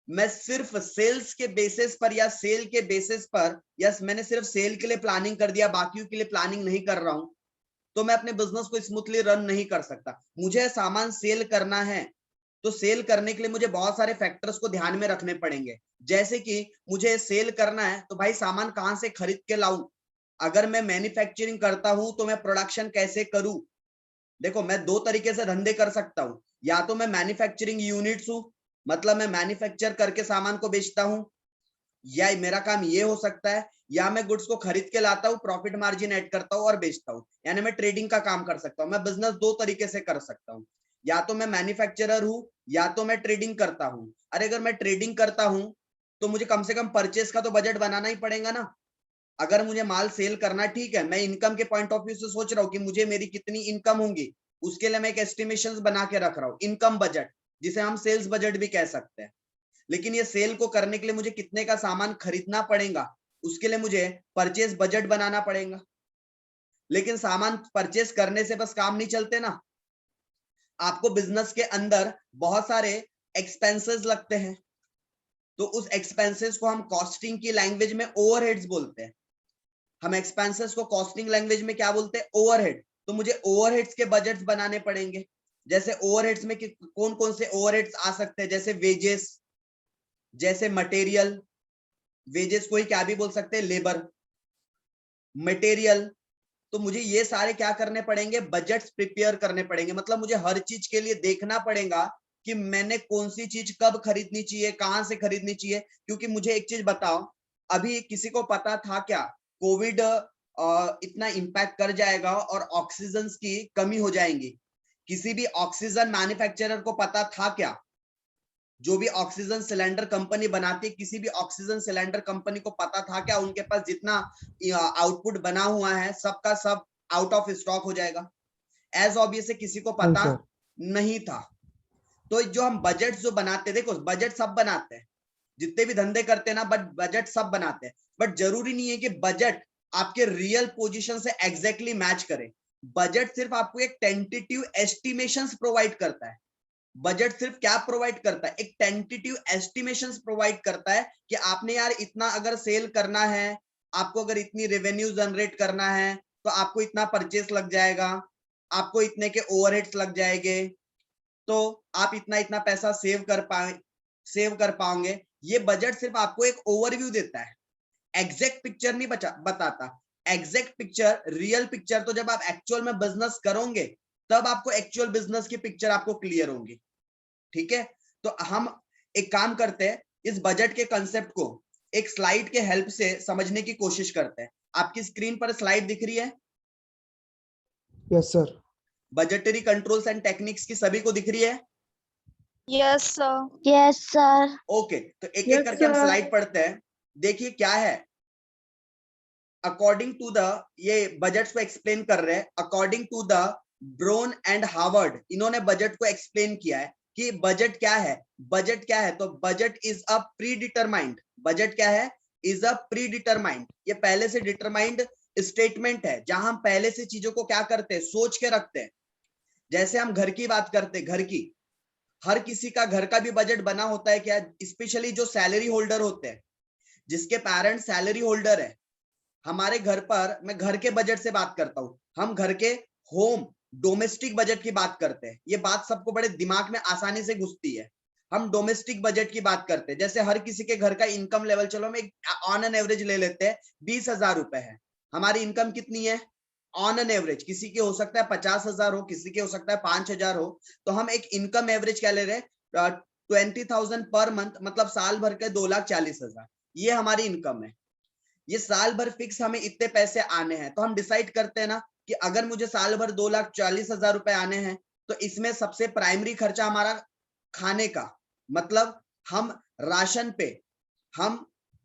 मैं सिर्फ सेल्स के बेसिस पर या सेल के बेसिस पर, या मैंने सिर्फ सेल के लिए प्लानिंग कर दिया, बाकियों के लिए प्लानिंग नहीं कर रहा हूं, तो मैं अपने बिजनेस को स्मूथली रन नहीं कर सकता। मुझे सामान सेल करना है तो सेल करने के लिए मुझे बहुत सारे फैक्टर्स को ध्यान में रखने पड़ेंगे। जैसे कि मुझे सेल करना है तो भाई सामान कहां से खरीद के लाऊं, अगर मैं मैन्युफैक्चरिंग करता हूं तो मैं प्रोडक्शन कैसे करूं। देखो मैं दो तरीके से धंधे कर सकता हूं, या तो मैं मैन्युफैक्चरिंग यूनिट्स हूं, मतलब मैं मैन्युफैक्चर करके सामान को बेचता हूं, या मेरा काम ये हो सकता है, या मैं गुड्स को खरीद के लाता हूं, प्रॉफिट मार्जिन ऐड करता हूं और बेचता हूं, यानी मैं ट्रेडिंग का काम कर सकता हूं। मैं बिजनेस दो तरीके से कर सकता हूं, या तो मैं मैन्युफैक्चरर हूं या तो मैं ट्रेडिंग करता हूं। अरे अगर मैं ट्रेडिंग करता हूं तो मुझे कम से कम परचेस का तो बजट बनाना ही पड़ेगा ना। अगर मुझे माल सेल करना, ठीक है, मैं इनकम के पॉइंट ऑफ व्यू से सोच रहा हूँ कि मुझे मेरी कितनी इनकम होंगी, उसके लिए मैं एक एस्टिमेशन बना के रख रहा हूँ, इनकम बजट, जिसे हम सेल्स बजट भी कह सकते हैं। लेकिन ये सेल को करने के लिए मुझे कितने का सामान खरीदना पड़ेगा, उसके लिए मुझे परचेस बजट बनाना पड़ेगा। लेकिन सामान परचेस करने से बस काम नहीं चलते ना, आपको बिजनेस के अंदर बहुत सारे एक्सपेंसेस लगते हैं। तो उस एक्सपेंसेस को हम कॉस्टिंग की लैंग्वेज में ओवरहेड्स बोलते हैं। हम एक्सपेंसेस को कॉस्टिंग लैंग्वेज में क्या बोलते हैं, ओवरहेड। तो मुझे ओवरहेड्स के बजट्स बनाने पड़ेंगे। जैसे ओवरहेड्स में कौन कौन से ओवरहेड्स आ सकते हैं, जैसे वेजेस, जैसे मटेरियल, वेजेस को ही क्या भी बोल सकते हैं, लेबर, मटेरियल। तो मुझे ये सारे क्या करने पड़ेंगे, बजट्स प्रिपेयर करने पड़ेंगे। मतलब मुझे हर चीज के लिए देखना पड़ेगा कि मैंने कौन सी चीज कब खरीदनी चाहिए, कहां से खरीदनी चाहिए। क्योंकि मुझे एक चीज बताओ, अभी किसी को पता था क्या कोविड इतना इंपैक्ट कर जाएगा और ऑक्सीजन की कमी हो जाएगी? किसी भी ऑक्सीजन मैन्युफैक्चरर को पता था क्या? जो भी ऑक्सीजन सिलेंडर कंपनी बनाती है, किसी भी ऑक्सीजन सिलेंडर कंपनी को पता था क्या उनके पास जितना आउटपुट बना हुआ है सबका सब आउट ऑफ स्टॉक हो जाएगा? एज ऑब्वियस किसी को नहीं पता सर। नहीं था। तो जो हम बजट जो बनाते, देखो बजट सब बनाते हैं, जितने भी धंधे करते हैं ना, बट बजट सब बनाते हैं। बट जरूरी नहीं है कि बजट आपके रियल पोजीशन से एग्जैक्टली मैच करे। बजट सिर्फ आपको एक टेंटेटिव एस्टिमेशंस प्रोवाइड करता है। बजट सिर्फ क्या प्रोवाइड करता है, एक टेंटेटिव एस्टिमेशंस प्रोवाइड करता है कि आपने यार इतना अगर सेल करना है, आपको अगर इतनी रेवेन्यू जनरेट करना है तो आपको इतना परचेस लग जाएगा, आपको इतने के ओवरहेड्स लग जाएंगे, तो आप इतना इतना पैसा सेव कर पाओगे। ये बजट सिर्फ आपको एक ओवरव्यू देता है, एग्जैक्ट पिक्चर नहीं बताता। एग्जैक्ट पिक्चर, रियल पिक्चर तो जब आप एक्चुअल में बिजनेस करोगे तब आपको एक्चुअल बिजनेस की पिक्चर आपको क्लियर होगी। ठीक है, तो हम एक काम करते हैं, इस बजट के कंसेप्ट को एक स्लाइड के हेल्प से समझने की कोशिश करते हैं। आपकी स्क्रीन पर स्लाइड दिख रही है? Yes sir. Budgetary controls and techniques की सभी को दिख रही है? Yes sir. Yes sir. Okay, तो एक एक करके हम स्लाइड पढ़ते हैं। देखिए क्या है, अकॉर्डिंग टू द, ये बजट को एक्सप्लेन कर रहे हैं, according to the Brown and Harvard, इन्होंने बजट को एक्सप्लेन किया है कि बजट क्या है। बजट क्या है, तो budget is a pre determined, budget क्या है, इज अ प्री डिटरमाइंड, ये पहले से डिटरमाइंड स्टेटमेंट है, जहां हम पहले से चीजों को क्या करते हैं, सोच के रखते हैं। जैसे हम घर की बात करते हैं, घर की, हर किसी का घर का भी बजट बना होता है क्या, स्पेशली जो सैलरी होल्डर होते हैं, जिसके पेरेंट्स सैलरी होल्डर है। हमारे घर पर, मैं घर के बजट से बात करता हूं, हम घर के होम डोमेस्टिक बजट की बात करते हैं। ये बात सबको बड़े दिमाग में आसानी से घुसती है। हम डोमेस्टिक बजट की बात करते हैं, जैसे हर किसी के घर का इनकम लेवल, चलो हम ऑन एन एवरेज ले लेते हैं, 20,000 रुपए है। हमारी इनकम कितनी है ऑन एन एवरेज? किसी की हो सकता है 50,000 हो, किसी की हो सकता है 5,000 हो। तो हम एक इनकम एवरेज क्या ले रहे हैं, 20,000 पर मंथ, मतलब साल भर के 2,40,000, ये हमारी इनकम है। ये साल भर फिक्स हमें इतने पैसे आने हैं। तो हम डिसाइड करते हैं ना कि अगर मुझे साल भर 2,40,000 रुपए आने हैं, तो इसमें सबसे प्राइमरी खर्चा हमारा खाने का, मतलब हम राशन पे, हम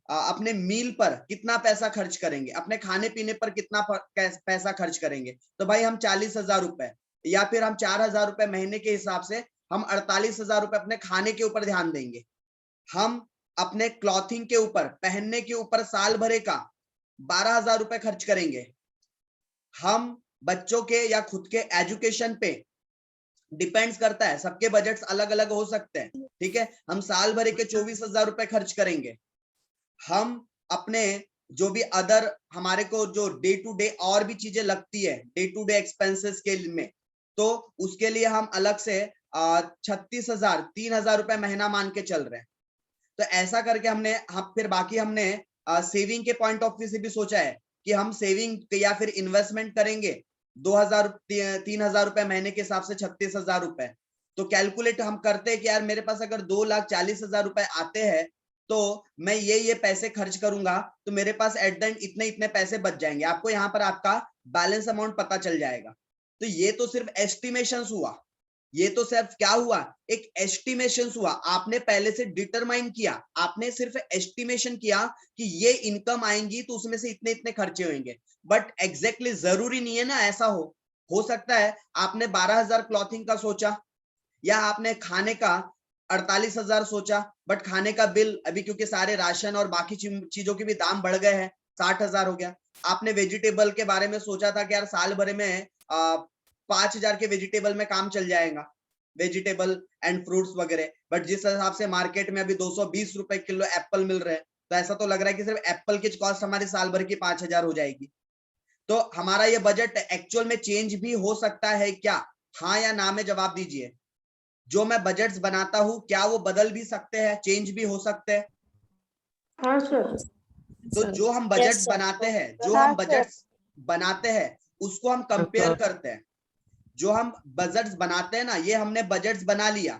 अपने मील पर कितना पैसा खर्च करेंगे, अपने खाने पीने पर कितना पैसा खर्च करेंगे। तो भाई हम 40,000 रुपए, या फिर हम 4,000 रुपए महीने के हिसाब से हम 48,000 रुपए अपने खाने के ऊपर ध्यान देंगे। हम अपने क्लॉथिंग के ऊपर, पहनने के ऊपर साल भरे का 12,000 रुपए खर्च करेंगे। हम बच्चों के या खुद के एजुकेशन पे डिपेंड्स करता है, सबके बजट्स अलग अलग हो सकते हैं, ठीक है। हम साल भर के 24,000 रुपए खर्च करेंगे, हम अपने जो भी अदर हमारे को जो डे टू डे और भी चीजें लगती है डे टू डे एक्सपेंसेस के में, तो उसके लिए हम अलग से 36,000 3,000 रुपए महीना मान के चल रहे हैं। तो ऐसा करके हमने फिर बाकी हमने सेविंग के पॉइंट ऑफ व्यू से भी सोचा है कि हम सेविंग या फिर इन्वेस्टमेंट करेंगे 2,000 3,000 रुपए महीने के हिसाब से 36,000 रुपए। तो कैलकुलेट हम करते हैं कि यार मेरे पास अगर 2,40,000 रुपए आते हैं तो मैं ये पैसे खर्च करूंगा, तो मेरे पास एट द एंड इतने इतने पैसे बच जाएंगे। आपको यहाँ पर आपका बैलेंस अमाउंट पता चल जाएगा। तो ये तो सिर्फ एस्टिमेशंस हुआ, ये तो सिर्फ क्या हुआ, एक एस्टिमेशन हुआ। आपने पहले से डिटरमाइन किया, आपने सिर्फ एस्टिमेशन किया कि ये इनकम आएंगी तो उसमें से इतने इतने खर्चे होंगे, बट एग्जैक्टली जरूरी नहीं है ना ऐसा हो सकता है आपने 12,000 क्लॉथिंग का सोचा, या आपने खाने का 48,000 सोचा, बट खाने का बिल अभी क्योंकि सारे राशन और बाकी चीजों के भी दाम बढ़ गए हैं 60,000 हो गया। आपने वेजिटेबल के बारे में सोचा था कि यार साल भर में 5,000 के वेजिटेबल में काम चल जाएगा, वेजिटेबल एंड फ्रूट्स वगैरह, बट जिस हिसाब से मार्केट में अभी 220 रुपए किलो एप्पल मिल रहे हैं, तो ऐसा तो लग रहा है कि सिर्फ एप्पल की कॉस्ट हमारी साल भर की 5,000 हो जाएगी। तो हमारा ये बजट एक्चुअल में चेंज भी हो सकता है क्या? हाँ या ना में जवाब दीजिए। जो मैं बजट्स बनाता हूँ क्या वो बदल भी सकते हैं, चेंज भी हो सकते हैं? हाँ सर। तो जो हम बजट्स बनाते हैं, जो हम बजट्स बनाते हैं उसको हम कंपेयर करते हैं। जो हम बजट्स बनाते हैं ना, ये हमने बजट्स बना लिया,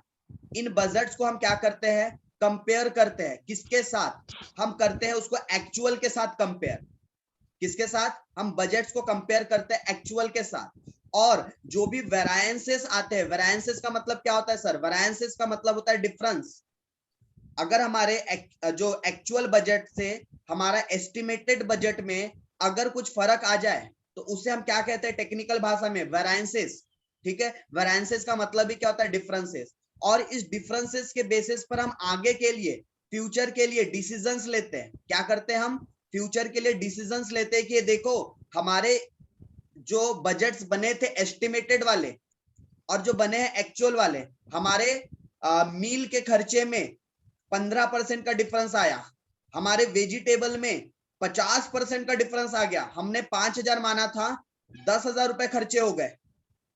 इन बजट्स को हम क्या करते हैं, कंपेयर करते हैं। किसके साथ? हम करते हैं उसको एक्चुअल के साथ कंपेयर। किसके साथ? हम बजट्स को कंपेयर करते हैं एक्चुअल के साथ। और जो भी वेरायंसेस आते हैं, वेरायंसेस का मतलब क्या होता है सर? वेरायंसेस का मतलब होता है डिफरेंस। अगर हमारे जो एक्चुअल बजट से हमारा एस्टिमेटेड बजट में अगर कुछ फर्क आ जाए तो उसे हम क्या कहते हैं टेक्निकल भाषा में? वेरायंसेस, ठीक है। वेरायंसेस का मतलब ही क्या होता है? डिफरेंसेस। और इस डिफरेंसेस के बेसिस पर हम आगे के लिए, फ्यूचर के लिए डिसीजंस लेते हैं। क्या करते हैं हम? फ्यूचर के लिए डिसीजंस लेते हैं कि देखो हमारे जो बजट्स बने थे एस्टिमेटेड वाले और जो बने हैं एक्चुअल वाले, हमारे मील के खर्चे में 15% का डिफरेंस आया, हमारे वेजिटेबल में 50% का डिफरेंस आ गया। हमने 5,000 माना था, 10,000 रुपए खर्चे हो गए,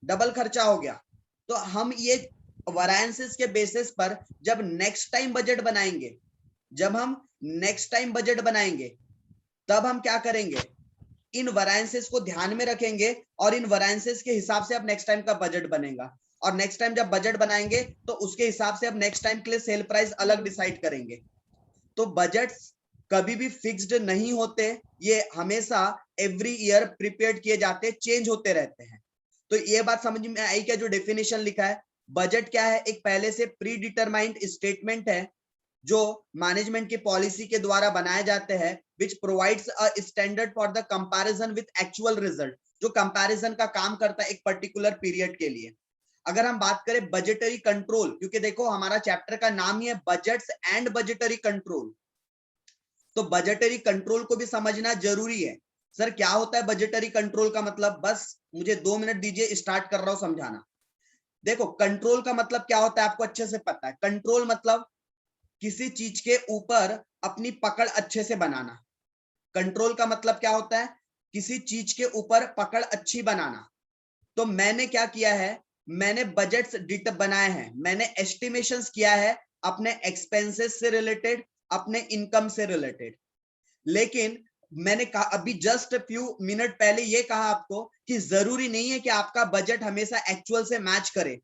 डबल खर्चा हो गया। तो हम ये वेरिएंसेस के बेसिस पर जब नेक्स्ट टाइम बजट बनाएंगे, जब हम नेक्स्ट टाइम बजट बनाएंगे तब हम क्या करेंगे? इन वेरिएंसेस को ध्यान में रखेंगे और इन वेरिएंसेस के हिसाब से अब नेक्स्ट टाइम का बजट बनेगा। और नेक्स्ट टाइम जब बजट बनाएंगे तो उसके हिसाब से अब नेक्स्ट टाइम के लिए सेल प्राइस अलग डिसाइड करेंगे। तो बजट्स कभी भी फिक्स्ड नहीं होते, ये हमेशा एवरी ईयर प्रिपेयर किए जाते, चेंज होते रहते हैं। तो ये बात समझ में आई क्या? जो डेफिनेशन लिखा है, बजट क्या है? एक पहले से प्री डिटरमाइंड स्टेटमेंट है जो मैनेजमेंट की पॉलिसी के द्वारा बनाए जाते हैं, which provides a standard for the comparison with actual result, जो कंपैरिजन का काम करता है एक पर्टिकुलर पीरियड के लिए। अगर हम बात करें बजटरी कंट्रोल, क्योंकि देखो हमारा चैप्टर का नाम ही है बजट्स एंड बजटरी कंट्रोल, तो बजटरी कंट्रोल को भी समझना जरूरी है। सर क्या होता है बजटरी कंट्रोल का मतलब? बस मुझे 2 मिनट दीजिए, स्टार्ट कर रहा हूं समझाना। देखो कंट्रोल का मतलब क्या होता है आपको अच्छे से पता है। कंट्रोल मतलब किसी चीज के ऊपर अपनी पकड़ अच्छे से बनाना। कंट्रोल का मतलब क्या होता है? किसी चीज के ऊपर पकड़ अच्छी बनाना। तो मैंने क्या किया है? मैंने बजट्स बनाए हैं, मैंने एस्टिमेशंस किया है अपने एक्सपेंसेस से रिलेटेड, अपने इनकम से रिलेटेड। लेकिन मैंने कहा अभी जस्ट फ्यू मिनट पहले ये कहा आपको कि जरूरी नहीं है कि आपका बजट हमेशा एक्चुअल से मैच करे।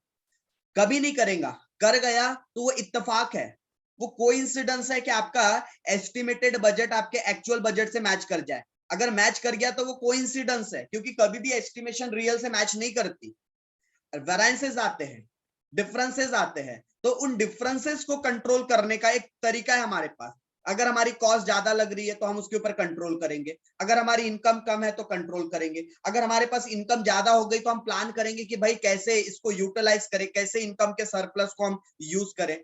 कभी नहीं करेगा, कर गया तो वो इत्तेफाक है, वो कोइंसिडेंस है कि आपका एस्टिमेटेड बजट आपके एक्चुअल बजट से मैच कर जाए। अगर मैच कर गया तो वो कोइंसिडेंस है, क्योंकि कभी भी एस्टिमेशन रियल से मैच नहीं करती। वेरिएंसेस आते हैं, डिफरेंसेस आते हैं, तो उन डिफरेंसेस को कंट्रोल करने का एक तरीका है हमारे पास। अगर हमारी कॉस्ट ज्यादा लग रही है तो हम उसके ऊपर कंट्रोल करेंगे, अगर हमारी इनकम कम है तो कंट्रोल करेंगे, अगर हमारे पास इनकम ज्यादा हो गई तो हम प्लान करेंगे कि भाई कैसे इसको यूटिलाइज करें, कैसे इनकम के सरप्लस को हम यूज करें।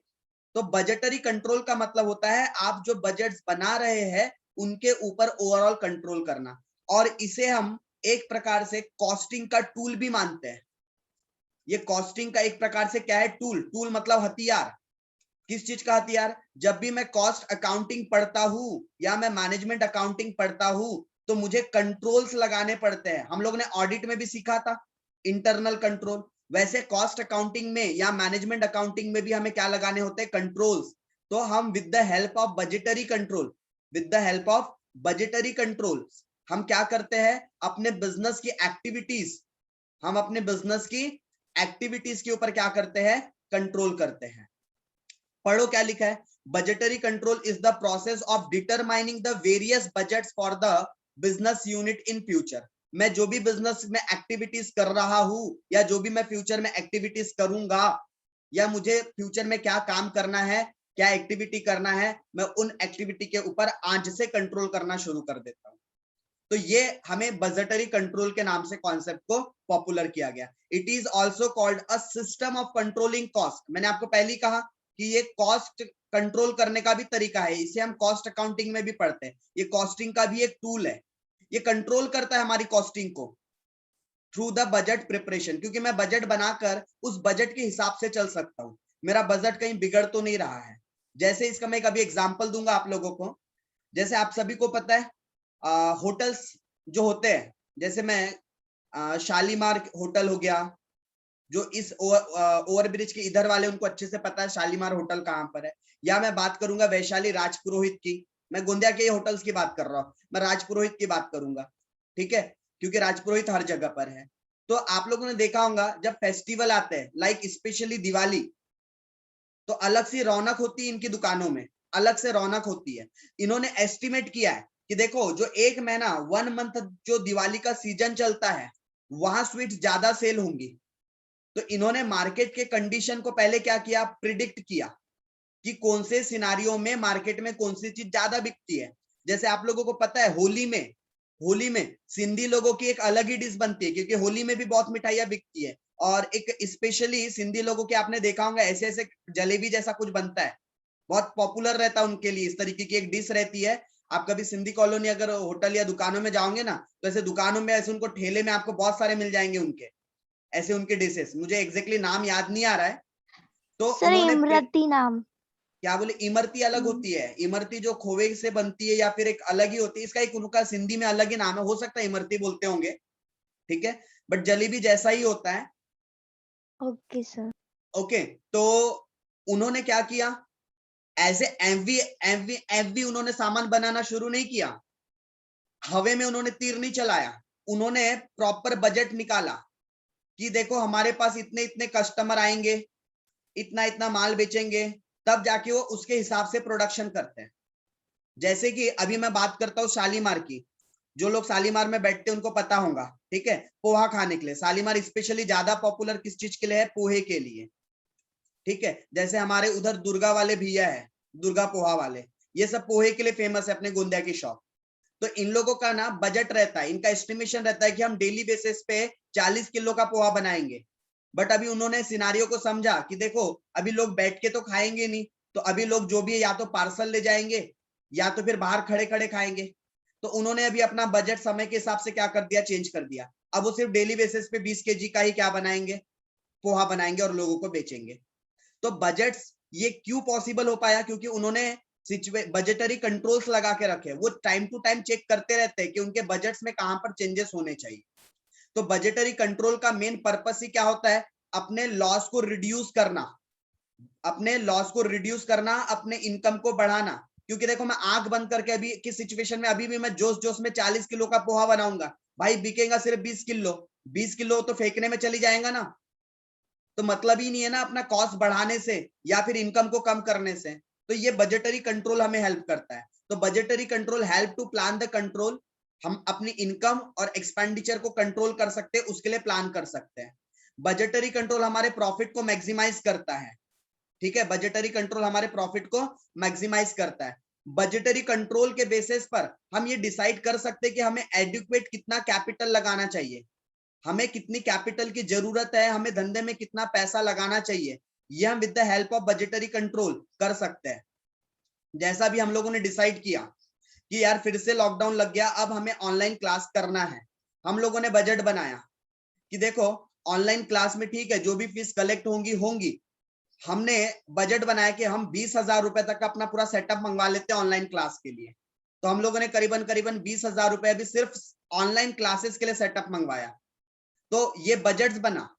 तो बजटरी कंट्रोल का मतलब होता है आप जो बजट्स बना रहे हैं उनके ऊपर ओवरऑल कंट्रोल करना, और इसे हम एक प्रकार से कॉस्टिंग का टूल भी मानते हैं। ये कॉस्टिंग का एक प्रकार से क्या है, टूल। टूल मतलब हथियार। किस चीज का हथियार? जब भी मैं कॉस्ट अकाउंटिंग पढ़ता हूं या मैं मैनेजमेंट अकाउंटिंग पढ़ता हूं तो मुझे कंट्रोल्स लगाने पड़ते हैं। हम लोग ने ऑडिट में भी सीखा था इंटरनल कंट्रोल, वैसे कॉस्ट अकाउंटिंग में या मैनेजमेंट अकाउंटिंग में भी हमें क्या लगाने होते हैं, कंट्रोल्स। तो हम with the help of budgetary control, with the help of budgetary control हम क्या करते हैं, अपने बिजनेस की एक्टिविटीज, हम अपने बिजनेस की एक्टिविटीज के ऊपर क्या करते हैं, कंट्रोल करते हैं। पढ़ो क्या लिखा है, budgetary control is the process of determining the various budgets for the business unit in future. मैं जो भी बिजनेस में एक्टिविटीज कर रहा हूं या जो भी मैं फ्यूचर में एक्टिविटीज करूंगा या मुझे फ्यूचर में क्या काम करना है, क्या एक्टिविटी करना है, मैं उन एक्टिविटी के ऊपर आज से कंट्रोल करना शुरू कर देता हूं। तो ये हमें बजटरी कंट्रोल के नाम से कॉन्सेप्ट को पॉपुलर किया गया। It is also called a system of controlling cost. मैंने आपको पहले ही कहा कि ये कॉस्ट कंट्रोल करने का भी तरीका है, इसे हम कॉस्ट अकाउंटिंग में भी पढ़ते हैं। ये कॉस्टिंग का भी एक टूल है, ये कंट्रोल करता है हमारी कॉस्टिंग को थ्रू द बजट प्रिपरेशन, क्योंकि मैं बजट बनाकर उस बजट के हिसाब से चल सकता हूं, मेरा बजट कहीं बिगड़ तो नहीं रहा है। जैसे इसका मैं कभी एग्जांपल दूंगा आप लोगों को। जैसे आप सभी को पता है होटल्स जो होते हैं, जैसे मैं शालीमार होटल हो गया, जो इस ओवरब्रिज के इधर वाले उनको अच्छे से पता है शालीमार होटल कहां पर है। या मैं बात करूंगा वैशाली राजपुरोहित की, मैं गोंदिया के होटल्स की बात कर रहा हूं, मैं राजपुरोहित की बात करूंगा, ठीक है, क्योंकि राजपुरोहित हर जगह पर है। तो आप लोगों ने देखा होगा जब फेस्टिवल आते हैं, लाइक स्पेशली दिवाली, तो अलग सी रौनक होती है इनकी दुकानों में, अलग से रौनक होती है। इन्होंने एस्टिमेट किया है कि देखो जो एक महीना 1 मंथ जो दिवाली का सीजन चलता है वहां स्वीट्स ज्यादा सेल होंगी। तो इन्होंने मार्केट के कंडीशन को पहले क्या किया, प्रिडिक्ट किया कि कौन से सिनारियों में मार्केट में कौन सी चीज ज्यादा बिकती है। जैसे आप लोगों को पता है होली में सिंधी लोगों की एक अलग ही डिश बनती है, क्योंकि होली में भी बहुत मिठाइयां बिकती है। और एक स्पेशली सिंधी लोगों के आपने देखा होगा ऐसे ऐसे जलेबी जैसा कुछ बनता है, बहुत पॉपुलर रहता है उनके लिए, इस तरीके की एक डिश रहती है। आप कभी सिंधी कॉलोनी अगर होटल या दुकानों में जाओगे ना, तो ऐसे दुकानों में ऐसे उनको ठेले में आपको बहुत सारे मिल जाएंगे उनके, ऐसे उनके डिशेस, मुझे एग्जैक्टली नाम याद नहीं आ रहा है। तो सर उन्होंने इमरती नाम। क्या बोले, इमरती अलग होती है, इमरती जो खोवे से बनती है या फिर एक अलग ही होती है, इसका एक उनका सिंधी में अलग ही नाम है, हो सकता है इमरती बोलते होंगे, ठीक है, बट जलेबी जैसा ही होता है। Okay sir. ओके, तो उन्होंने क्या किया, ऐसे एमवी एमवी एमवी उन्होंने सामान बनाना शुरू नहीं किया, हवे में उन्होंने तीर नहीं चलाया, उन्होंने प्रॉपर बजट निकाला कि देखो हमारे पास इतने इतने कस्टमर आएंगे, इतना इतना माल बेचेंगे, तब जाके वो उसके हिसाब से प्रोडक्शन करते हैं। जैसे कि अभी मैं बात करता हूँ शालीमार की, जो लोग शालीमार में बैठते हैं उनको पता होगा, ठीक है, पोहा खाने के लिए शालीमार स्पेशली ज्यादा पॉपुलर किस चीज के लिए है, पोहे के लिए, ठीक है। जैसे हमारे उधर दुर्गा वाले भैया है, दुर्गा पोहा वाले, ये सब पोहे के लिए फेमस है अपने गोंदिया की शॉप। तो इन लोगों का ना बजट रहता है, इनका एस्टिमेशन रहता है कि हम डेली बेसिस पे 40 किलो का पोहा बनाएंगे। बट अभी उन्होंने सिनारियो को समझा कि देखो अभी लोग बैठ के तो खाएंगे नहीं, तो अभी लोग जो भी है या तो पार्सल ले जाएंगे या तो फिर बाहर खड़े खड़े खाएंगे। तो उन्होंने अभी अपना बजट समय के हिसाब से क्या कर दिया, चेंज कर दिया। अब वो सिर्फ डेली बेसिस पे 20 kg का ही क्या बनाएंगे, पोहा बनाएंगे और लोगों को बेचेंगे। तो बजट्स ये क्यों पॉसिबल हो पाया, क्योंकि उन्होंने बजटरी कंट्रोल्स लगा के रखे, वो टाइम टू टाइम चेक करते रहते हैं कि उनके बजट्स में कहां पर चेंजेस होने चाहिए। तो बजटरी कंट्रोल का मेन पर्पस ही क्या होता है, अपने लॉस को रिड्यूस करना, अपने लॉस को रिड्यूस करना, अपने इनकम को बढ़ाना। क्योंकि देखो मैं आंख बंद करके अभी किस सिचुएशन में, अभी भी मैं जोश जोश में 40 किलो का पोहा बनाऊंगा, भाई बिकेगा सिर्फ 20 किलो, 20 किलो तो फेंकने में चली जाएगा ना, तो मतलब ही नहीं है ना अपना कॉस्ट बढ़ाने से या फिर इनकम को कम करने से। तो ये बजटरी कंट्रोल हमें हेल्प करता है। तो budgetary control help to plan the control, हम अपनी इनकम और एक्सपेंडिचर को कंट्रोल कर सकते हैं, उसके लिए प्लान कर सकते हैं। बजटरी कंट्रोल हमारे प्रॉफिट को मैक्सिमाइज करता है, ठीक है, बजटरी कंट्रोल हमारे प्रॉफिट को मैक्सिमाइज करता है। बजटरी कंट्रोल के बेसिस पर हम ये डिसाइड कर सकते हैं कि हमें एडुक्वेट कितना कैपिटल लगाना चाहिए, हमें कितनी कैपिटल की जरूरत है, हमें धंधे में कितना पैसा लगाना चाहिए, ये हम with the help of budgetary control कर सकते हैं। जैसा भी हम लोगों ने डिसाइड किया कि यार फिर से लॉकडाउन लग गया, अब हमें ऑनलाइन क्लास करना है, हम लोगों ने बजट बनाया कि देखो ऑनलाइन क्लास में ठीक है जो भी फीस कलेक्ट होंगी, हमने बजट बनाया कि हम 20,000 रुपए तक का अपना पूरा सेटअप मंगवा लेते हैं ऑनलाइन क्लास के लिए। तो हम लोगों ने करीबन 20,000 रुपए अभी सिर्फ ऑनलाइन क्लासेस के लिए सेटअप मंगवाया। तो ये बजट्स बना।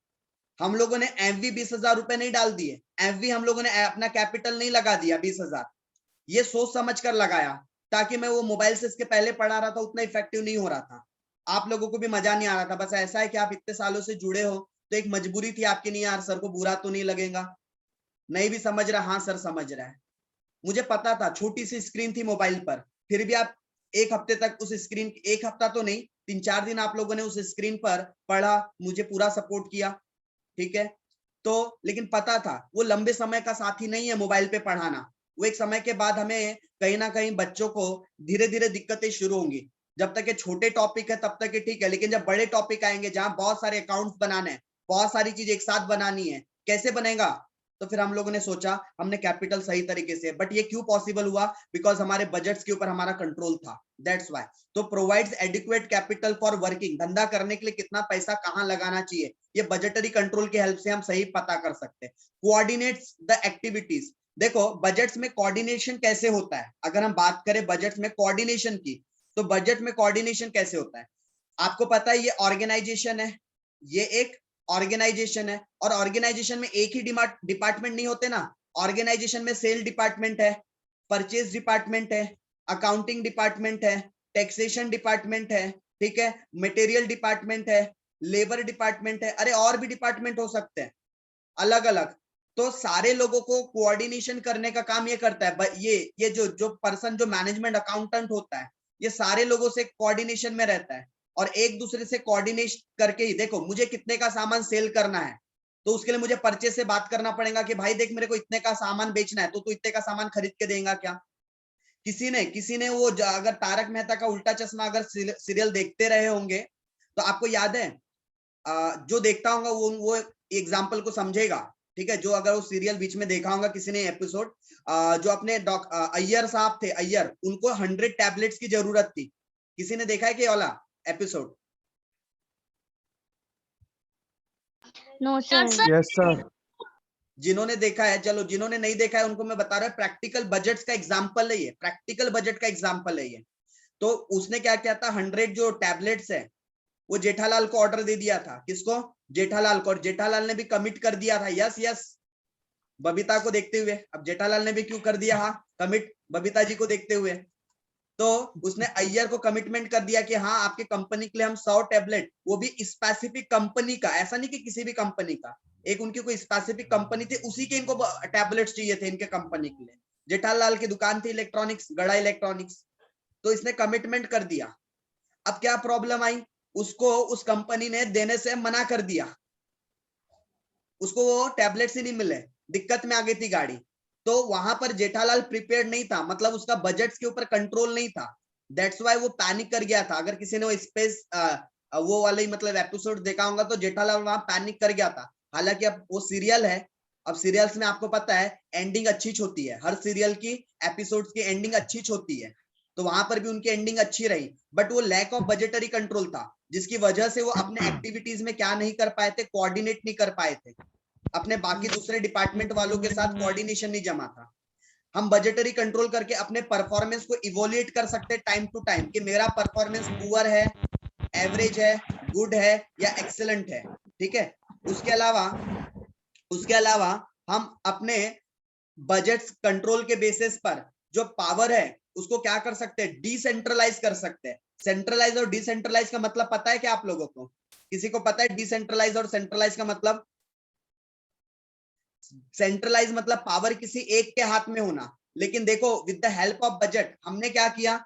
हम लोगों ने एमवी 20,000 रुपए नहीं डाल दिए, एमवी हम लोगों ने अपना कैपिटल नहीं लगा दिया 20,000, ये सोच समझ कर लगाया, ताकि मैं वो मोबाइल से इसके पहले पढ़ा रहा था उतना इफेक्टिव नहीं हो रहा था, आप लोगों को भी मजा नहीं आ रहा था। बस ऐसा है कि आप इतने सालों से जुड़े हो तो एक मजबूरी थी आपकी, नहीं यार सर को बुरा तो नहीं लगेगा, नहीं भी समझ रहा, हाँ सर समझ रहा है। मुझे पता था छोटी सी स्क्रीन थी मोबाइल पर, फिर भी आप एक हफ्ते तक उस स्क्रीन, एक हफ्ता तो नहीं 3-4 दिन आप लोगों ने उस स्क्रीन पर पढ़ा, मुझे पूरा सपोर्ट किया, ठीक है। तो लेकिन पता था वो लंबे समय का साथी नहीं है मोबाइल पे पढ़ाना, वो एक समय के बाद हमें कहीं ना कहीं बच्चों को धीरे धीरे दिक्कतें शुरू होंगी। जब तक ये छोटे टॉपिक है तब तक ये ठीक है, लेकिन जब बड़े टॉपिक आएंगे जहां बहुत सारे अकाउंट्स बनाने हैं, बहुत सारी चीज एक साथ बनानी है, कैसे बनेगा? तो फिर हम लोगों ने सोचा हमने कैपिटल सही तरीके से, बट ये क्यों पॉसिबल हुआ? बिकॉज हमारे बजट्स के ऊपर हमारा कंट्रोल था, दैट्स व्हाई। तो provides adequate capital for working, धंधा करने के लिए कितना पैसा कहाँ लगाना चाहिए, ये बजटरी कंट्रोल की हेल्प से हम सही पता कर सकते हैं। कोऑर्डिनेट्स द एक्टिविटीज, देखो बजट्स में कोऑर्डिनेशन कैसे होता है, अगर हम बात करें बजट में कोऑर्डिनेशन की, तो बजट में कोऑर्डिनेशन कैसे होता है? आपको पता है ये ऑर्गेनाइजेशन है, ये एक ऑर्गेनाइजेशन है, और ऑर्गेनाइजेशन में एक ही डिपार्टमेंट नहीं होते ना, ऑर्गेनाइजेशन में सेल डिपार्टमेंट है, परचेज डिपार्टमेंट है, अकाउंटिंग डिपार्टमेंट है, टैक्सेशन डिपार्टमेंट है, ठीक है, मटेरियल डिपार्टमेंट है, लेबर डिपार्टमेंट है, अरे और भी डिपार्टमेंट हो सकते हैं अलग अलग। तो सारे लोगों को कोऑर्डिनेशन करने का काम ये करता है, ये जो पर्सन जो मैनेजमेंट अकाउंटेंट होता है, ये सारे लोगों से कोऑर्डिनेशन में रहता है, और एक दूसरे से कोऑर्डिनेट करके ही, देखो मुझे कितने का सामान सेल करना है, तो उसके लिए मुझे परचेज से बात करना पड़ेगा कि भाई देख मेरे को इतने का सामान बेचना है, तो तू इतने का सामान खरीद के देगा क्या? किसी ने वो अगर तारक मेहता का उल्टा चश्मा अगर सीरियल देखते रहे होंगे तो आपको याद है, जो देखता होगा वो एग्जाम्पल को समझेगा, ठीक है। जो अगर वो सीरियल बीच में देखा होगा किसी ने एपिसोड, जो अपने अय्यर साहब थे, अय्यर, उनको 100 टैबलेट्स की जरूरत थी, किसी ने देखा है कि वाला episode? No sir. Yes, sir. जिन्होंने देखा है, चलो जिन्होंने नहीं देखा है उनको मैं बता रहा हूँ, प्रैक्टिकल बजट्स का एग्जाम्पल है ये, प्रैक्टिकल बजट का एग्जाम्पल है ये। तो उसने क्या किया था, 100 जो टैबलेट्स है वो जेठालाल को ऑर्डर दे दिया था, किसको? जेठालाल को, और जेठालाल ने भी कमिट कर दिया था, यस यस, बबीता को देखते हुए। अब जेठालाल ने भी क्यों कर दिया हाँ कमिट, बबीता जी को देखते हुए, तो उसने अय्यर को कमिटमेंट कर दिया कि हाँ आपके कंपनी के लिए हम 100 टैबलेट, वो भी स्पेसिफिक कंपनी का, ऐसा नहीं कि किसी भी कंपनी का, एक उनकी कोई स्पेसिफिक कंपनी थी, उसी के इनको टैबलेट्स चाहिए थे इनके कंपनी के लिए। जेठालाल की दुकान थी इलेक्ट्रॉनिक्स, गड़ा इलेक्ट्रॉनिक्स, तो इसने कमिटमेंट कर दिया। अब क्या प्रॉब्लम आई, उसको उस कंपनी ने देने से मना कर दिया, उसको वो टैबलेट्स ही नहीं मिले, दिक्कत में आ गई थी गाड़ी। तो वहां पर जेठालाल प्रिपेयर्ड नहीं था, मतलब उसका बजट के ऊपर कंट्रोल नहीं था, दैट्स व्हाई वो पैनिक कर गया था। अगर किसी ने वो स्पेस वो वाले मतलब एपिसोड देखा होगा तो जेठालाल वहां पैनिक कर गया था। हालांकि अब वो सीरियल है, अब सीरियल्स में आपको पता है एंडिंग अच्छी होती है, हर सीरियल की एपिसोड्स की एंडिंग अच्छी होती है, तो वहां पर भी उनकी एंडिंग अच्छी रही, बट वो लैक ऑफ बजटरी कंट्रोल था, जिसकी वजह से वो अपने एक्टिविटीज में क्या नहीं कर पाए थे, कोऑर्डिनेट नहीं कर पाए थे, अपने बाकी दूसरे डिपार्टमेंट वालों के साथ कोऑर्डिनेशन नहीं जमा था। हम बजटरी कंट्रोल करके अपने परफॉर्मेंस को इवोल्यूएट कर सकते हैं टाइम टू टाइम, कि मेरा परफॉर्मेंस पुअर है, एवरेज है, गुड है या एक्सेलेंट है, ठीक है। उसके अलावा हम अपने बजट कंट्रोल के बेसिस पर जो पावर है उसको क्या कर सकते हैं, डिसेंट्रलाइज कर सकते हैं। सेंट्रलाइज और डिसेंट्रलाइज का मतलब पता है क्या आप लोगों को? किसी को पता है डिसेंट्रलाइज और सेंट्रलाइज का मतलब? सेंट्रलाइज मतलब पावर किसी एक के हाथ में होना, लेकिन देखो with the help of budget हमने क्या किया,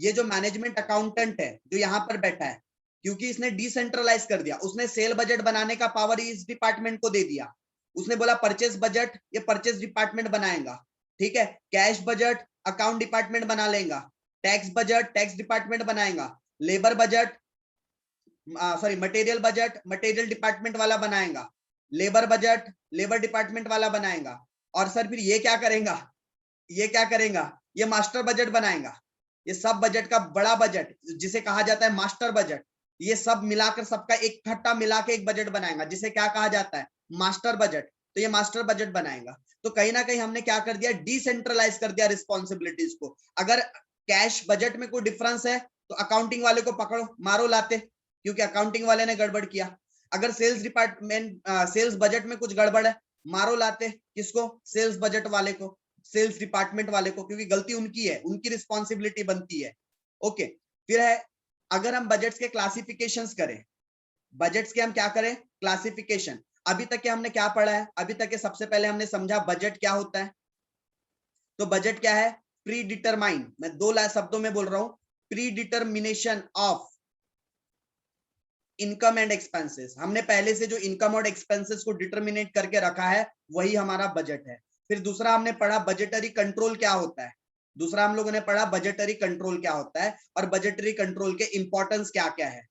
ये जो मैनेजमेंट अकाउंटेंट है जो यहाँ पर बैठा है, क्योंकि इसने डिसेंट्रलाइज कर दिया, उसने सेल बजट बनाने का पावर इस डिपार्टमेंट को दे दिया। उसने बोला परचेज बजट, ये परचेज डिपार्टमेंट बनाएगा, ठीक है। कैश बजट अकाउंट डिपार्टमेंट बना लेगा, टैक्स बजट टैक्स डिपार्टमेंट बनाएगा, labour budget sorry material budget material department वाला बनाएगा, लेबर बजट लेबर डिपार्टमेंट वाला बनाएगा, और सर फिर ये क्या करेगा, ये मास्टर बजट बनाएगा। ये सब बजट का बड़ा बजट जिसे कहा जाता है मास्टर बजट, ये सब मिलाकर सबका एक इकट्ठा मिला के एक बजट बनाएगा, जिसे क्या कहा जाता है, मास्टर बजट। तो ये मास्टर बजट बनाएगा। तो कहीं ना कहीं हमने क्या कर दिया, डिसेंट्रलाइज कर दिया रिस्पॉन्सिबिलिटीज को। अगर कैश बजट में कोई डिफरेंस है तो अकाउंटिंग वाले को पकड़ो, मारो लाते, क्योंकि अकाउंटिंग वाले ने गड़बड़ किया। अगर सेल्स डिपार्टमेंट सेल्स बजट में कुछ गड़बड़ है, मारो लाते किसको, सेल्स बजट वाले को, सेल्स डिपार्टमेंट वाले को, क्योंकि गलती उनकी है, उनकी रिस्पॉन्सिबिलिटी बनती है। ओके, फिर है अगर हम बजट्स के क्लासिफिकेशंस करें, बजट्स के हम क्या करें, क्लासिफिकेशन। अभी तक के हमने क्या पढ़ा है, अभी तक के सबसे पहले हमने समझा बजट क्या होता है। तो बजट क्या है, प्री डिटरमाइन, मैं दो शब्दों में बोल रहा हूं, pre determination of income and expenses. हमने पहले से जो इनकम और एक्सपेंसेस को डिटर्मिनेट करके रखा है वही हमारा बजट है। फिर दूसरा हमने पढ़ा बजटरी कंट्रोल क्या होता है, दूसरा हम लोगों ने पढ़ा बजटरी कंट्रोल क्या होता है और बजटरी कंट्रोल के इंपॉर्टेंस क्या क्या है।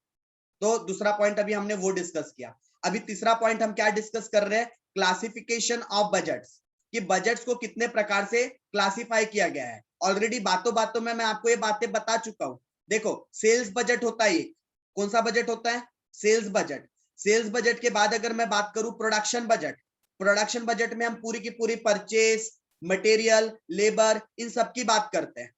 तो दूसरा पॉइंट अभी हमने वो डिस्कस किया। अभी तीसरा पॉइंट हम क्या डिस्कस कर रहे हैं, क्लासिफिकेशन ऑफ बजट्स, कि बजट्स को कितने प्रकार से क्लासिफाई किया गया है। ऑलरेडी बातों बातों में मैं आपको ये बातें बता चुका हूं। देखो, सेल्स बजट होता है, कौन सा बजट होता है, सेल्स बजट। सेल्स बजट के बाद अगर मैं बात करूं प्रोडक्शन बजट, प्रोडक्शन बजट में हम पूरी की पूरी परचेस, मटेरियल, लेबर, इन सब की बात करते हैं।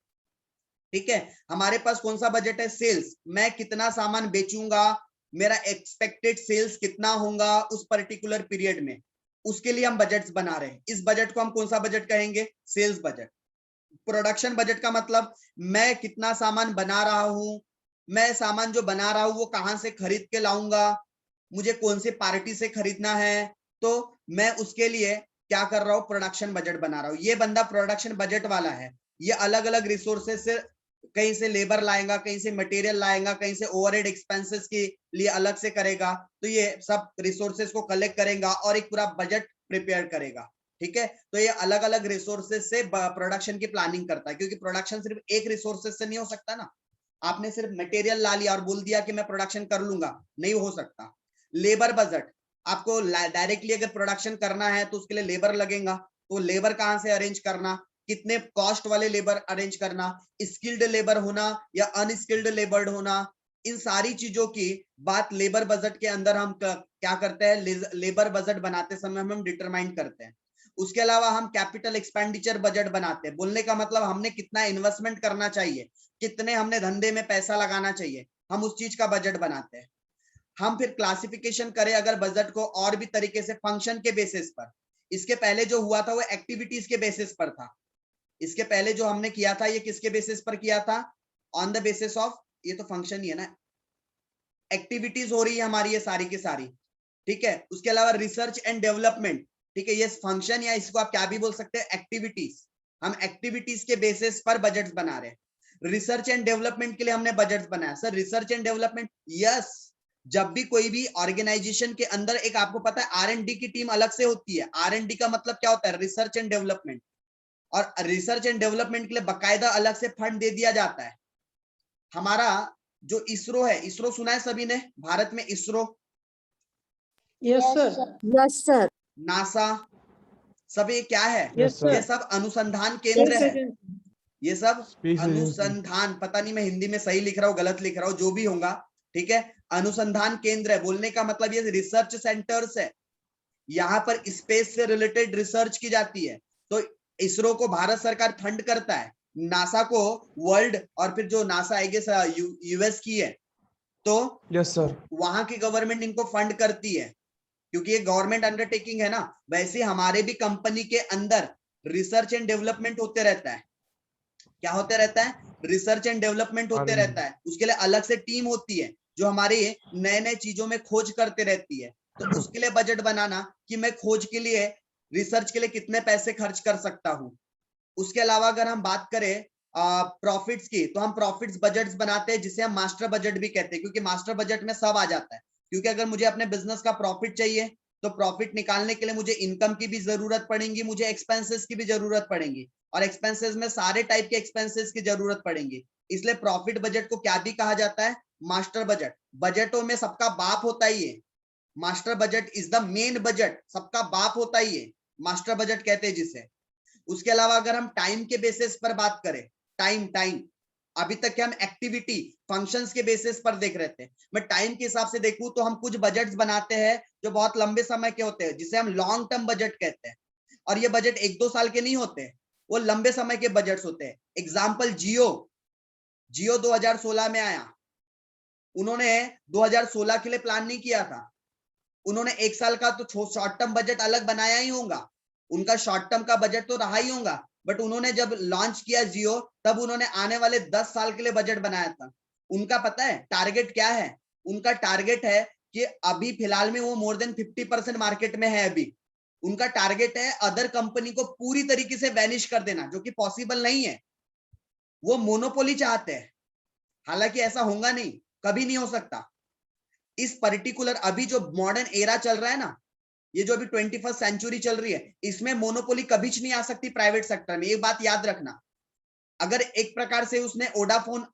ठीक है, हमारे पास कौन सा बजट है, सेल्स, मैं कितना सामान बेचूंगा, मेरा एक्सपेक्टेड सेल्स कितना होगा उस पर्टिकुलर पीरियड में, उसके लिए हम बजट्स बना रहे हैं। इस बजट को हम कौन सा बजट कहेंगे, सेल्स बजट। प्रोडक्शन बजट का मतलब मैं कितना सामान बना रहा हूं, मैं सामान जो बना रहा हूं वो कहां से खरीद के लाऊंगा, मुझे कौन सी पार्टी से खरीदना है, तो मैं उसके लिए क्या कर रहा हूं, प्रोडक्शन बजट बना रहा हूं। ये बंदा प्रोडक्शन बजट वाला है, ये अलग अलग रिसोर्सेस से, कहीं से लेबर लाएगा, कहीं से मटेरियल लाएगा, कहीं से ओवरहेड एक्सपेंसेस के लिए अलग से करेगा। तो ये सब रिसोर्सेस को कलेक्ट करेगा और एक पूरा बजट प्रिपेयर करेगा। ठीक है, तो ये अलग अलग रिसोर्सेस से प्रोडक्शन की प्लानिंग करता है, क्योंकि प्रोडक्शन सिर्फ एक रिसोर्सेस से नहीं हो सकता ना। आपने सिर्फ मटेरियल ला लिया और बोल दिया कि मैं प्रोडक्शन कर लूंगा, नहीं हो सकता। लेबर बजट, आपको डायरेक्टली अगर प्रोडक्शन करना है तो उसके लिए लेबर लगेगा, तो लेबर कहां से अरेंज करना, कितने कॉस्ट वाले लेबर अरेंज करना, स्किल्ड लेबर होना या अनस्किल्ड लेबर होना, इन सारी चीजों की बात लेबर बजट के अंदर हम क्या करते हैं, लेबर बजट बनाते समय हम डिटरमाइन करते हैं। उसके अलावा हम कैपिटल एक्सपेंडिचर बजट बनाते हैं, बोलने का मतलब हमने कितना इन्वेस्टमेंट करना चाहिए, कितने हमने धंधे में पैसा लगाना चाहिए, हम उस चीज का बजट बनाते हैं। हम फिर क्लासिफिकेशन करें अगर बजट को और भी तरीके से, फंक्शन के बेसिस पर। इसके पहले जो हुआ था वो एक्टिविटीज के बेसिस पर था, इसके पहले जो हमने किया था ये किसके बेसिस पर किया था, ऑन द बेसिस ऑफ, ये तो फंक्शन ही है ना, एक्टिविटीज हो रही है हमारी ये सारी की सारी। ठीक है, उसके अलावा रिसर्च एंड डेवलपमेंट, ठीक है, ये फंक्शन या इसको आप क्या भी बोल सकते हैं, एक्टिविटीज। हम एक्टिविटीज के बेसिस पर बजट्स बना रहे हैं। रिसर्च एंड डेवलपमेंट के लिए हमने बजट्स बनाया। Sir research and development, yes, जब भी कोई भी ऑर्गेनाइजेशन के अंदर एक, आपको पता है R&D की टीम अलग से होती है। R&D का मतलब क्या होता है, रिसर्च एंड डेवलपमेंट, और रिसर्च एंड डेवलपमेंट के लिए बकायदा अलग से फंड दे दिया जाता है। हमारा जो इसरो है, इसरो सुना है सभी ने, भारत में ISRO, yes sir, yes sir, NASA, सब ये क्या है, यस ये सर, सब अनुसंधान केंद्र है। एजेंसी, ये सब Space agency. अनुसंधान, पता नहीं मैं हिंदी में सही लिख रहा हूँ गलत लिख रहा हूँ, जो भी होगा, ठीक है, अनुसंधान केंद्र है। बोलने का मतलब ये रिसर्च सेंटर्स है, यहाँ पर स्पेस से रिलेटेड रिसर्च की जाती है। तो इसरो को भारत सरकार फंड करता है, नासा को वर्ल्ड, और फिर जो नासा आई गेस यूएस की है, तो Yes, sir. वहां की गवर्नमेंट इनको फंड करती है, क्योंकि ये गवर्नमेंट अंडरटेकिंग है ना। वैसे हमारे भी कंपनी के अंदर रिसर्च एंड डेवलपमेंट होते रहता है। क्या होते रहता है, रिसर्च एंड डेवलपमेंट होते R&D. रहता है। उसके लिए अलग से टीम होती है जो हमारे नए नए चीजों में खोज करते रहती है। तो उसके लिए बजट बनाना कि मैं खोज के लिए, रिसर्च के लिए कितने पैसे खर्च कर सकता हूं। उसके अलावा अगर हम बात करें प्रॉफिट्स की, तो हम प्रॉफिट्स बजट्स बनाते हैं, जिसे हम मास्टर बजट भी कहते हैं, क्योंकि मास्टर बजट में सब आ जाता है। क्योंकि अगर मुझे अपने बिजनेस का प्रॉफिट चाहिए तो प्रॉफिट निकालने के लिए मुझे इनकम की भी जरूरत पड़ेगी, मुझे एक्सपेंसेस की भी जरूरत पड़ेगी, और एक्सपेंसेस में सारे टाइप के एक्सपेंसेस की जरूरत पड़ेगी। इसलिए प्रॉफिट बजट को क्या भी कहा जाता है, मास्टर बजट। बजटों में सबका बाप होता ही है, master budget is the main budget, सबका बाप होता ही है, मास्टर बजट कहते हैं जिसे। उसके अलावा अगर हम टाइम के बेसिस पर बात करें, टाइम टाइम अभी तक के हम एक्टिविटी फंक्शंस के बेसिस पर देख रहे थे। मैं टाइम के हिसाब से देखूं तो हम कुछ बजट्स बनाते हैं जो बहुत लंबे समय के होते हैं, जिसे हम लॉन्ग टर्म बजट कहते हैं। और ये बजट 1-2 साल के नहीं होते, वो लंबे समय के बजट्स होते हैं। एग्जाम्पल जियो 2016 में आया, उन्होंने 2016 के लिए प्लान नहीं किया था, उन्होंने 1 साल का तो शॉर्ट टर्म बजट अलग बनाया ही होगा, उनका शॉर्ट टर्म का बजट तो रहा ही होगा, बट उन्होंने जब लॉन्च किया जियो तब उन्होंने आने वाले 10 साल के लिए बजट बनाया था। उनका पता है टारगेट क्या है? उनका टारगेट है कि अभी फिलहाल में वो मोर देन 50% मार्केट में है। अभी उनका टारगेट है अदर कंपनी को पूरी तरीके से वैनिश कर देना, जो कि पॉसिबल नहीं है। वो मोनोपोली चाहते हैं, हालांकि ऐसा होगा नहीं, कभी नहीं हो सकता। इस पर्टिकुलर अभी जो मॉडर्न एरा चल रहा है ना, ये जो अभी 21st सेंचुरी चल रही है, इसमें मोनोपोली कभी नहीं आ सकती प्राइवेट सेक्टर में। एक बात याद रखना, अगर एक प्रकार से उसने वोडाफोन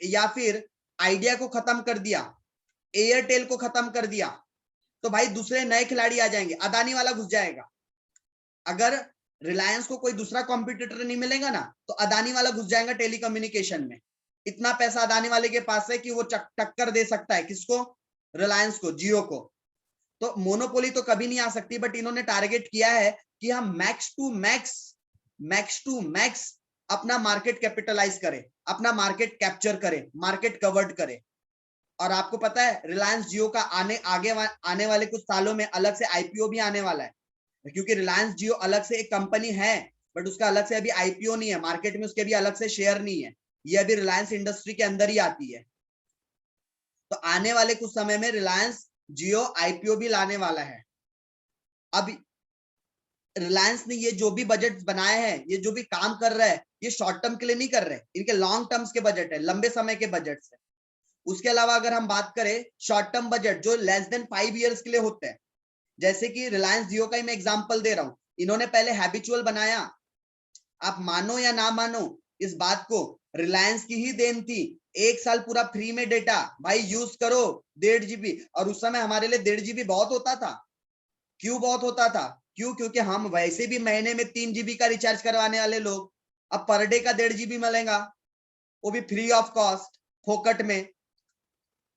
या फिर आइडिया को खत्म कर दिया, एयरटेल को खत्म कर दिया, तो भाई दूसरे नए खिलाड़ी आ जाएंगे, अदानी वाला घुस जाएगा। अगर रिलायंस को कोई दूसरा कॉम्पिटिटर नहीं मिलेगा ना, तो अदानी वाला घुस जाएगा टेलीकम्युनिकेशन में। इतना पैसा अदानी वाले के पास है कि वो टक्कर दे सकता है किसको? रिलायंस को, जियो को। तो मोनोपोली तो कभी नहीं आ सकती, बट इन्होंने टारगेट किया है कि हम मैक्स टू मैक्स अपना मार्केट कैपिटलाइज करें, अपना मार्केट कैप्चर करें, मार्केट कवर्ड करें। और आपको पता है रिलायंस जियो का आने वाले कुछ सालों में अलग से आईपीओ भी आने वाला है, क्योंकि रिलायंस जियो अलग से एक कंपनी है, बट उसका अलग से अभी आईपीओ नहीं है, मार्केट में उसके भी अलग से शेयर नहीं है, ये अभी रिलायंस इंडस्ट्री के अंदर ही आती है। तो आने वाले कुछ समय में रिलायंस जियो आईपीओ भी लाने वाला है। अब रिलायंस ने ये जो भी बजट बनाए हैं, ये जो भी काम कर रहा है, ये शॉर्ट टर्म के लिए नहीं कर रहे, इनके लॉन्ग टर्म्स के बजट है, लंबे समय के बजट है। उसके अलावा अगर हम बात करें शॉर्ट टर्म बजट जो लेस देन 5 इयर्स के लिए होते हैं, जैसे कि रिलायंस जियो का ही मैं एग्जांपल दे रहा हूं, इन्होंने पहले हैबिचुअल बनाया। आप मानो या ना मानो इस बात को, रिलायंस की ही देन थी। 1 साल पूरा फ्री में डेटा भाई यूज करो, 1.5 GB। और उस समय हमारे लिए 1.5 GB बहुत होता था। क्यों बहुत होता था? क्यों? क्योंकि हम वैसे भी महीने में 3 GB का रिचार्ज करवाने वाले लोग, अब पर डे का 1.5 GB मिलेगा, वो भी फ्री ऑफ कॉस्ट, फोकट में।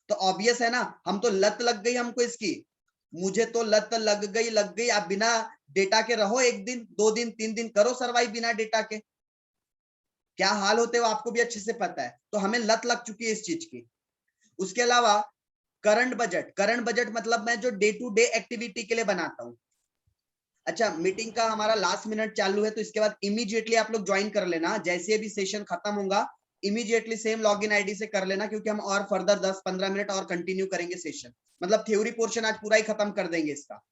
तो ऑब्वियस है ना, हम तो लत लग गई हमको इसकी, मुझे तो लत लग गई। आप बिना डेटा के रहो 1 दिन 2 दिन 3 दिन, करो सरवाइव बिना डेटा के, क्या हाल होते हैं वो आपको भी अच्छे से पता है। तो हमें लत लग चुकी है इस चीज की। उसके अलावा करंट बजट मतलब मैं जो डे टू डे एक्टिविटी के लिए बनाता हूँ। अच्छा, मीटिंग का हमारा लास्ट मिनट चालू है, तो इसके बाद इमीडिएटली आप लोग ज्वाइन कर लेना, जैसे भी सेशन खत्म होगा इमीडिएटली सेम लॉगिन आईडी से कर लेना, क्योंकि हम और फर्दर 10-15 मिनट और कंटिन्यू करेंगे सेशन। मतलब थ्योरी पोर्शन आज पूरा ही खत्म कर देंगे इसका,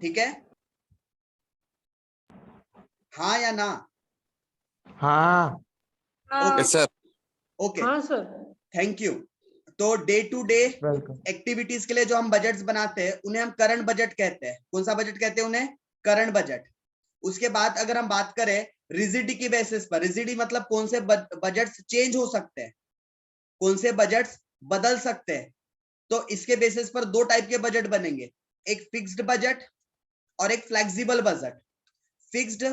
ठीक है? हाँ या ना? हाँ ओके यस सर। ओके, हाँ सर। Thank you. तो day to day welcome. Activities के लिए जो हम बजट्स बनाते हैं उन्हें हम करंट बजट कहते हैं। कौन सा बजट कहते हैं उन्हें? Current budget. उसके बाद अगर हम बात करें रिजिडी की बेसिस पर, रिजिडी मतलब कौन से बजट्स चेंज हो सकते हैं, कौन से बजट्स बदल सकते हैं, तो इसके बेसिस पर 2 टाइप के बजट बनेंगे, एक फिक्स्ड बजट और एक फ्लेक्सिबल बजट। फिक्स्ड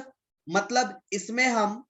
मतलब इसमें हम